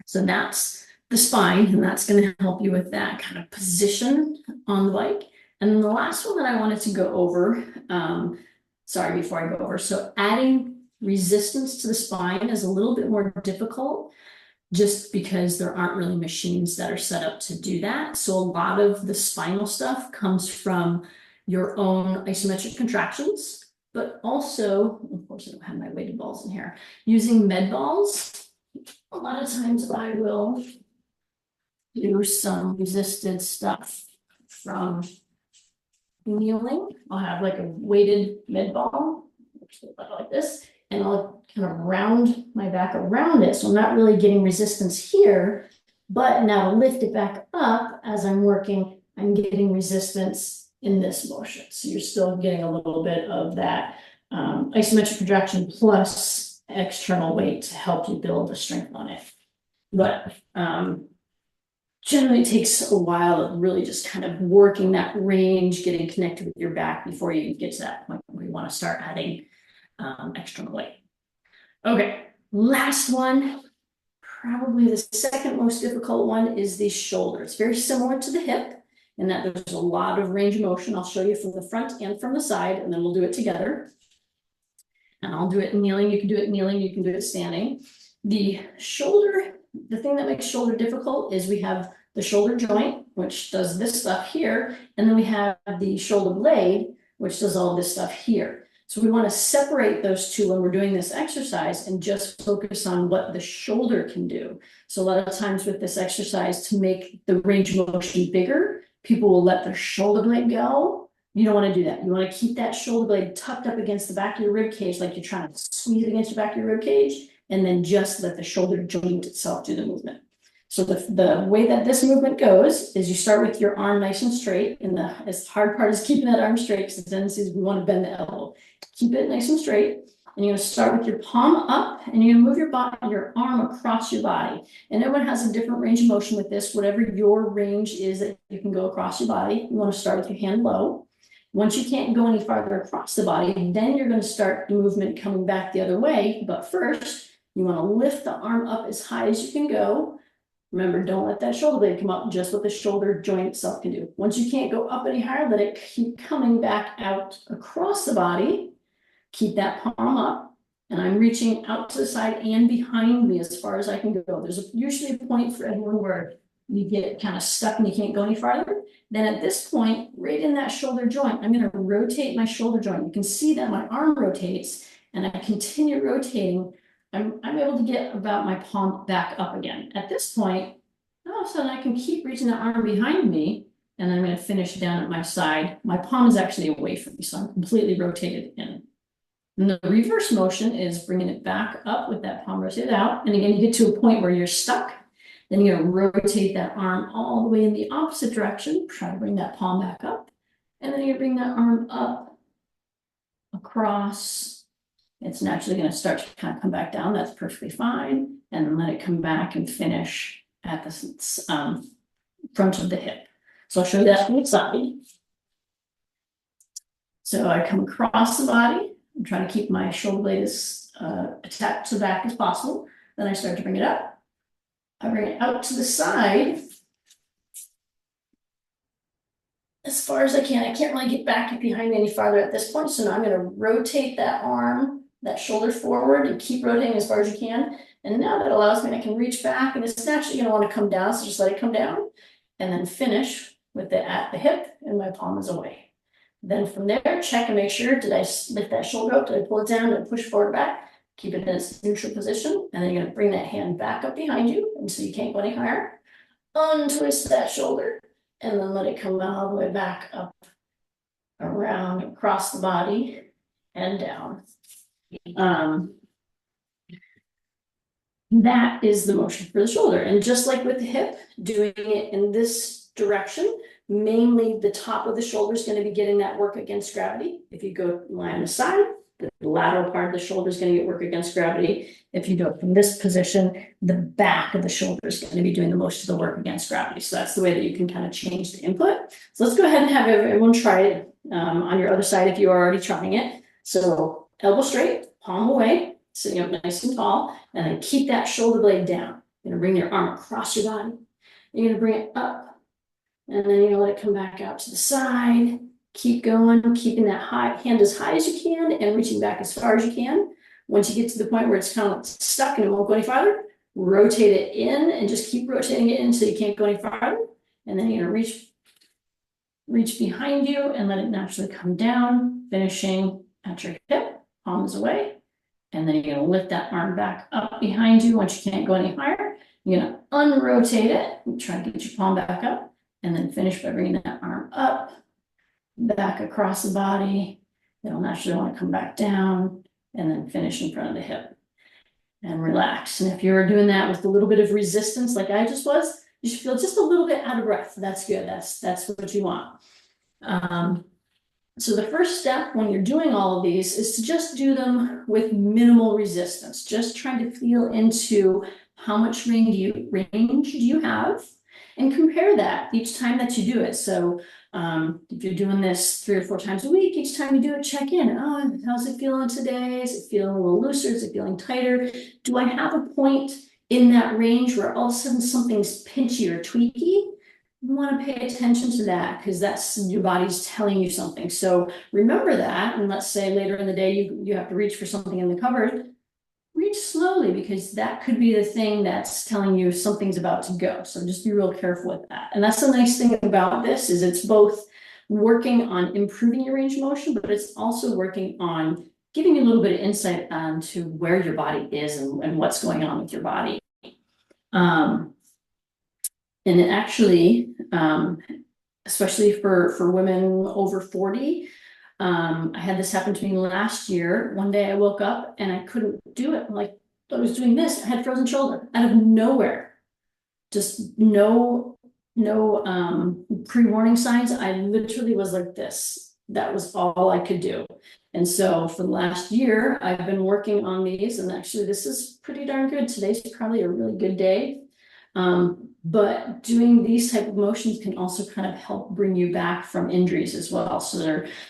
So that's the spine, and that's going to help you with that kind of position on the bike. And then the last one that I wanted to go over, before I go over, so adding resistance to the spine is a little bit more difficult just because there aren't really machines that are set up to do that. So a lot of the spinal stuff comes from your own isometric contractions, but also, of course, I don't have my weighted balls in here, using med balls. A lot of times I will do some resisted stuff from kneeling. I'll have like a weighted med ball, like this, and I'll kind of round my back around it. So I'm not really getting resistance here, but now to lift it back up as I'm working, I'm getting resistance in this motion. So you're still getting a little bit of that isometric contraction plus external weight to help you build the strength on it. But generally it takes a while of really just kind of working that range, getting connected with your back before you get to that point where you want to start adding external weight. Okay, last one, probably the second most difficult one is the shoulder. It's very similar to the hip in that there's a lot of range of motion. I'll show you from the front and from the side, and then we'll do it together. And I'll do it kneeling. You can do it kneeling, you can do it standing. The shoulder, the thing that makes shoulder difficult is we have the shoulder joint, which does this stuff here, and then we have the shoulder blade, which does all this stuff here. So we want to separate those two when we're doing this exercise and just focus on what the shoulder can do. So a lot of times with this exercise, to make the range of motion bigger, people will let their shoulder blade go. You don't want to do that. You want to keep that shoulder blade tucked up against the back of your rib cage, like you're trying to squeeze it against the back of your rib cage, and then just let the shoulder joint itself do the movement. So the way that this movement goes is you start with your arm nice and straight, and the hard part is keeping that arm straight, because the tendency is we want to bend the elbow. Keep it nice and straight, and you're going to start with your palm up, and you're going to move your arm across your body. And everyone has a different range of motion with this. Whatever your range is that you can go across your body, you want to start with your hand low. Once you can't go any farther across the body, then you're going to start the movement coming back the other way. But first, you want to lift the arm up as high as you can go. Remember, don't let that shoulder blade come up, just what the shoulder joint itself can do. Once you can't go up any higher, let it keep coming back out across the body. Keep that palm up, and I'm reaching out to the side and behind me as far as I can go. There's usually a point for everyone where you get kind of stuck and you can't go any farther. Then at this point, right in that shoulder joint, I'm going to rotate my shoulder joint. You can see that my arm rotates, and I continue rotating. I'm able to get about my palm back up again. At this point, all of a sudden I can keep reaching that arm behind me, and then I'm going to finish down at my side. My palm is actually away from me, so I'm completely rotated in. And the reverse motion is bringing it back up with that palm rotated out. And again, you get to a point where you're stuck. Then you're going to rotate that arm all the way in the opposite direction. Try to bring that palm back up. And then you bring that arm up, across. It's naturally going to start to kind of come back down. That's perfectly fine. And then let it come back and finish at the front of the hip. So I'll show you that from the side. So I come across the body. I'm trying to keep my shoulder blade as attached to the back as possible. Then I start to bring it up. I bring it out to the side as far as I can. I can't really get back behind me any farther at this point. So now I'm going to rotate that arm, that shoulder forward, and keep rotating as far as you can. And now that allows me, I can reach back, and it's naturally going to want to come down. So just let it come down and then finish with it at the hip, and my palm is away. Then from there, check and make sure, did I lift that shoulder up? Did I pull it down? Did I push forward back? Keep it in its neutral position. And then you're going to bring that hand back up behind you until you can't go any higher. Untwist that shoulder and then let it come all the way back up, around, across the body and down. That is the motion for the shoulder. And just like with the hip, doing it in this direction, mainly the top of the shoulder is going to be getting that work against gravity. If you go lie on the side, the lateral part of the shoulder is going to get work against gravity. If you go from this position, the back of the shoulder is going to be doing the most of the work against gravity. So that's the way that you can kind of change the input. So let's go ahead and have everyone try it on your other side if you are already trying it. So elbow straight, palm away, sitting up nice and tall, and then keep that shoulder blade down. You're going to bring your arm across your body. You're going to bring it up. And then you're gonna let it come back out to the side. Keep going, keeping that hand as high as you can and reaching back as far as you can. Once you get to the point where it's kind of stuck and it won't go any farther, rotate it in and just keep rotating it in so you can't go any farther. And then you're gonna reach behind you and let it naturally come down, finishing at your hip, palms away. And then you're gonna lift that arm back up behind you once you can't go any higher. You're gonna unrotate it and try to get your palm back up. And then finish by bringing that arm up, back across the body. It'll naturally want to come back down and then finish in front of the hip and relax. And if you're doing that with a little bit of resistance, like I just was, you should feel just a little bit out of breath. That's good. That's what you want. So the first step when you're doing all of these is to just do them with minimal resistance. Just trying to feel into how much range do you have? And compare that each time that you do it. So if you're doing this 3 or 4 times a week, each time you do it, check in. Oh, how's it feeling today? Is it feeling a little looser? Is it feeling tighter? Do I have a point in that range where all of a sudden something's pinchy or tweaky? You want to pay attention to that because that's your body's telling you something. So remember that. And let's say later in the day, you have to reach for something in the cupboard. Reach slowly because that could be the thing that's telling you something's about to go. So just be real careful with that. And that's the nice thing about this is it's both working on improving your range of motion, but it's also working on giving you a little bit of insight onto where your body is and what's going on with your body. And it actually, especially for women over 40, I had this happen to me last year. One day I woke up and I couldn't do it. Like I was doing this, I had frozen shoulder out of nowhere. Just no pre-warning signs. I literally was like this. That was all I could do. And so for the last year, I've been working on these, and actually this is pretty darn good. Today's probably a really good day. But doing these type of motions can also kind of help bring you back from injuries as well. So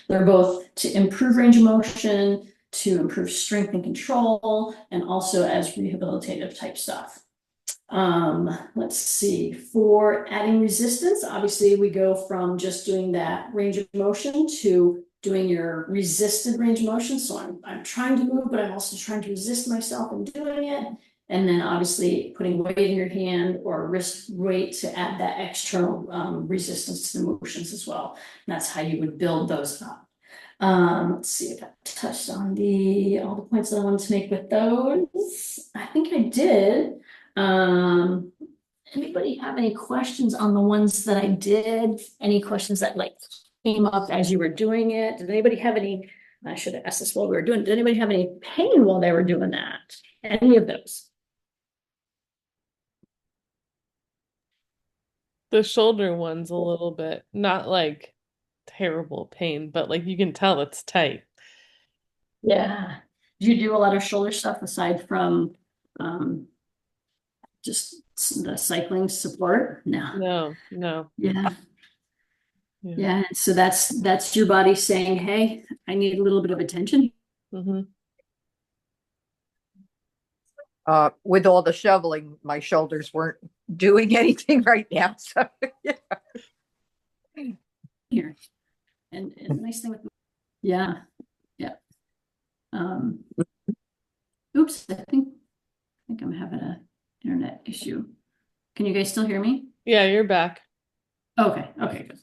they're both to improve range of motion, to improve strength and control, and also as rehabilitative type stuff. Let's see, for adding resistance, obviously we go from just doing that range of motion to doing your resisted range of motion. So I'm trying to move, but I'm also trying to resist myself in doing it. And then obviously putting weight in your hand or wrist weight to add that external resistance to the motions as well. And that's how you would build those up. Let's see if I touched on all the points that I wanted to make with those. I think I did. Anybody have any questions on the ones that I did? Any questions that like came up as you were doing it? Did anybody have any, I should have asked this while we were doing, did anybody have any pain while they were doing that? Any of those? The shoulder one's a little bit, not like terrible pain, but like you can tell it's tight. Yeah. Do you do a lot of shoulder stuff aside from just the cycling support? No. No, no. Yeah. Yeah. Yeah. So that's your body saying, hey, I need a little bit of attention. Hmm. With all the shoveling, my shoulders weren't doing anything right now. So yeah. Here. And the nice thing with, yeah. Yeah. Um, oops, I think I'm having a internet issue. Can you guys still hear me? Yeah, you're back. Okay, okay, good.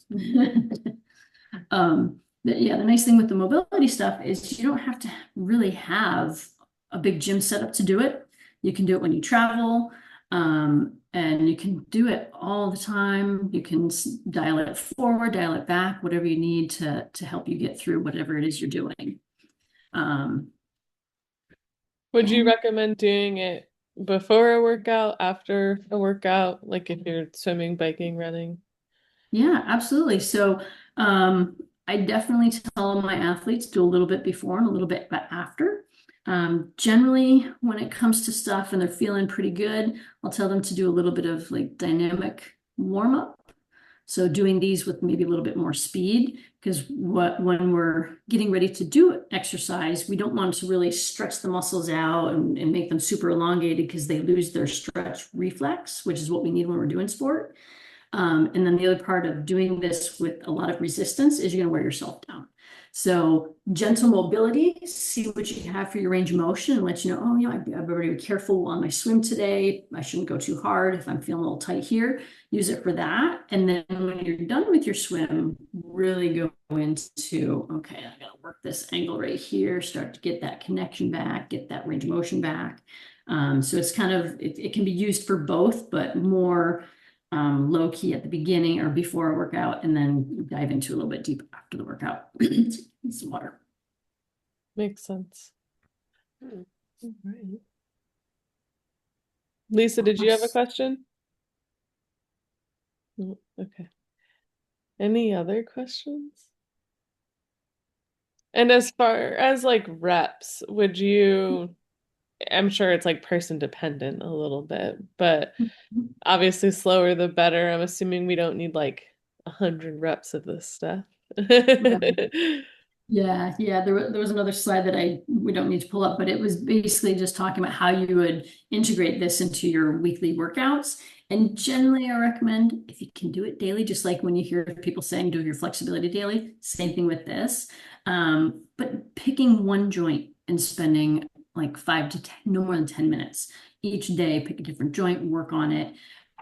Yeah, the nice thing with the mobility stuff is you don't have to really have a big gym setup to do it. You can do it when you travel, and you can do it all the time. You can dial it forward, dial it back, whatever you need to help you get through whatever it is you're doing. Would you And recommend doing it before a workout, after a workout, like if you're swimming, biking, running? yeah, absolutely. So I definitely tell all my athletes do a little bit before and a little bit after. Generally, when it comes to stuff and they're feeling pretty good, I'll tell them to do a little bit of like dynamic warm up. So doing these with maybe a little bit more speed, because when we're getting ready to do exercise, we don't want to really stretch the muscles out and make them super elongated because they lose their stretch reflex, which is what we need when we're doing sport. And then the other part of doing this with a lot of resistance is you're going to wear yourself down. So gentle mobility, see what you have for your range of motion and let you know, oh, yeah, I've got to be careful on my swim today. I shouldn't go too hard. If I'm feeling a little tight here, use it for that. And then when you're done with your swim, really go into, okay, I got to work this angle right here, start to get that connection back, get that range of motion back. So it's kind of, it can be used for both, but more low key at the beginning or before a workout, and then dive into a little bit deeper after the workout. Some water. Makes sense. All right. Lisa, did you have a question? No? Okay. Any other questions? And as far as like reps, would you, I'm sure it's like person dependent a little bit, but obviously slower the better. I'm assuming we don't need like 100 reps of this stuff. Yeah. There was another slide that we don't need to pull up, but it was basically just talking about how you would integrate this into your weekly workouts. And generally, I recommend if you can do it daily, just like when you hear people saying do your flexibility daily, same thing with this. But picking one joint and spending like 5 to 10, no more than 10 minutes each day, pick a different joint, work on it.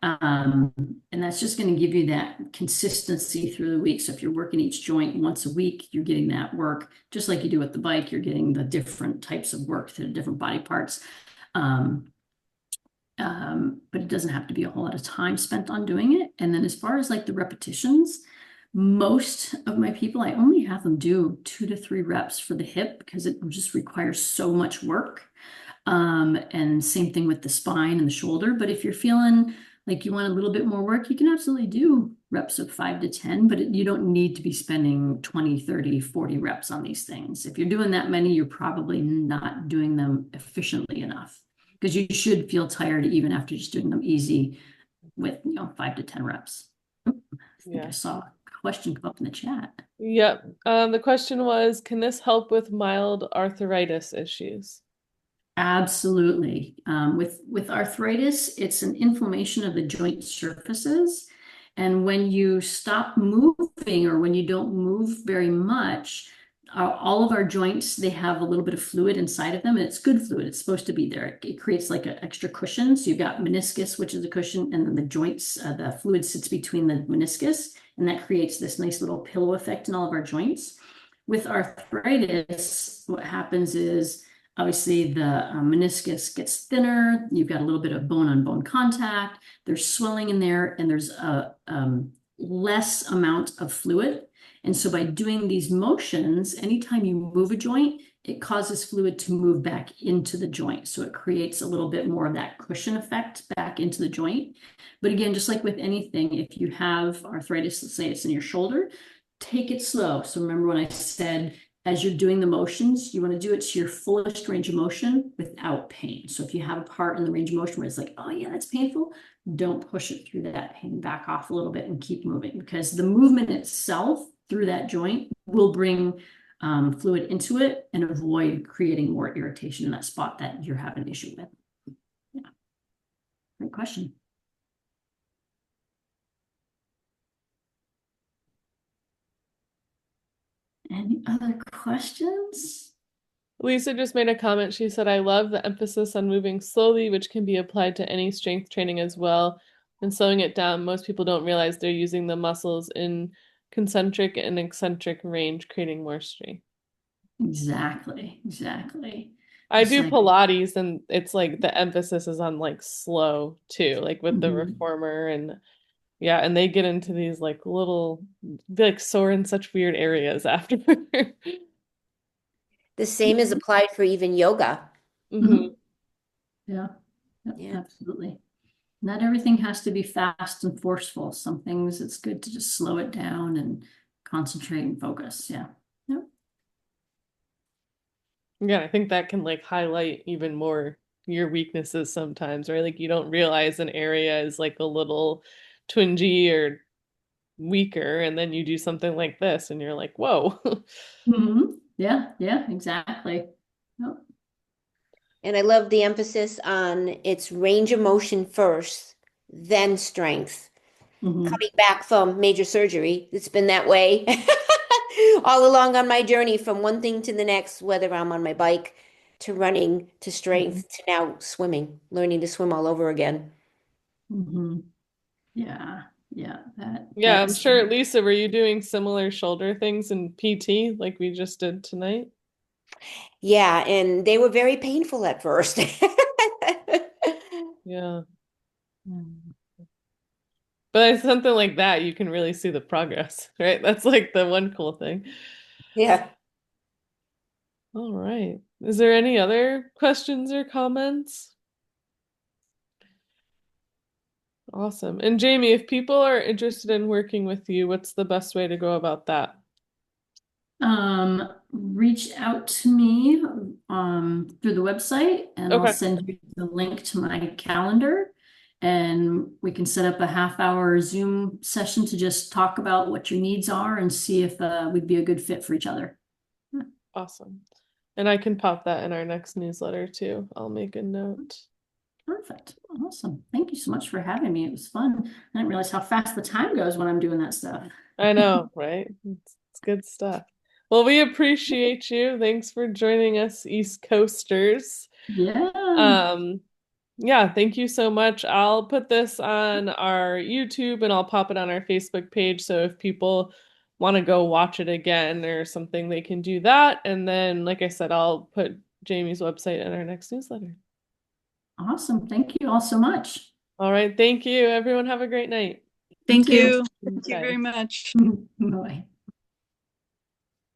And that's just going to give you that consistency through the week. So if you're working each joint once a week, you're getting that work, just like you do with the bike, you're getting the different types of work to the different body parts. But it doesn't have to be a whole lot of time spent on doing it. And then as far as like the repetitions, most of my people, I only have them do 2 to 3 reps for the hip because it just requires so much work. And same thing with the spine and the shoulder. But if you're feeling like you want a little bit more work, you can absolutely do reps of 5 to 10, but you don't need to be spending 20, 30, 40 reps on these things. If you're doing that many, you're probably not doing them efficiently enough because you should feel tired even after just doing them easy with 5 to 10 reps. I think I saw a question come up in the chat. Yep. The question was, can this help with mild arthritis issues? Absolutely. With arthritis, it's an inflammation of the joint surfaces. And when you stop moving or when you don't move very much, all of our joints, they have a little bit of fluid inside of them, and it's good fluid. It's supposed to be there. It creates like an extra cushion. So you've got meniscus, which is a cushion, and then the joints, the fluid sits between the meniscus, and that creates this nice little pillow effect in all of our joints. With arthritis, what happens is Obviously, the meniscus gets thinner. You've got a little bit of bone-on-bone contact. There's swelling in there, and there's a less amount of fluid. And so by doing these motions, anytime you move a joint, it causes fluid to move back into the joint. So it creates a little bit more of that cushion effect back into the joint. But again, just like with anything, if you have arthritis, let's say it's in your shoulder, take it slow. So remember when I said, as you're doing the motions, you want to do it to your fullest range of motion without pain. So if you have a part in the range of motion where it's like, oh yeah, that's painful, don't push it through that pain. Back off a little bit and keep moving, because the movement itself through that joint will bring fluid into it and avoid creating more irritation in that spot that you're having an issue with. Yeah, great question. Any other questions? Lisa just made a comment. She said, I love the emphasis on moving slowly, which can be applied to any strength training as well. And slowing it down, most people don't realize they're using the muscles in concentric and eccentric range, creating more strength. Exactly, exactly. I Just do like, Pilates, and it's like the emphasis is on like slow too, like with the mhm. reformer, and yeah, and they get into these like little, like sore in such weird areas after. The same is applied for even yoga. hmm Yeah, yep, Yeah. absolutely. Not everything has to be fast and forceful. Some things it's good to just slow it down and concentrate and focus. Yeah. Yep. Yeah, I think that can like highlight even more your weaknesses sometimes, right? Like you don't realize an area is like a little twingy or weaker, and then you do something like this and you're like, whoa. Yeah, yeah, exactly. Yep. And I love the emphasis on its range of motion first, then strength. Mhm. Coming back from major surgery, it's been that way all along on my journey from one thing to the next, whether I'm on my bike to running to strength to now swimming, learning to swim all over again. Mhm. Yeah, yeah, Yeah, I'm sure. Lisa, were you doing similar shoulder things in PT like we just did tonight? Yeah, and they were very painful at first. Yeah. Mm. But it's something like that, you can really see the progress, right? That's like the one cool thing. Yeah. All right. Is there any other questions or comments? Awesome. And Jamie, if people are interested in working with you, what's the best way to go about that? Reach out to me through the website, and I'll Okay. send you the link to my calendar, and we can set up a half-hour Zoom session to just talk about what your needs are and see if we'd be a good fit for each other. Awesome. And I can pop that in our next newsletter too. I'll make a note. Perfect. Awesome. Thank you so much for having me. It was fun. I didn't realize how fast the time goes when I'm doing that stuff. I know, right? It's good stuff. Well, we appreciate you. Thanks for joining us, East Coasters. Yeah. Um, yeah, thank you so much. I'll put this on our YouTube and I'll pop it on our Facebook page. So if people want to go watch it again or something, they can do that. And then, like I said, I'll put Jamie's website in our next newsletter. Awesome. Thank you all so much. All right. Thank you. Everyone have a great night. Thank too. you. Thank you Bye. very much. Bye.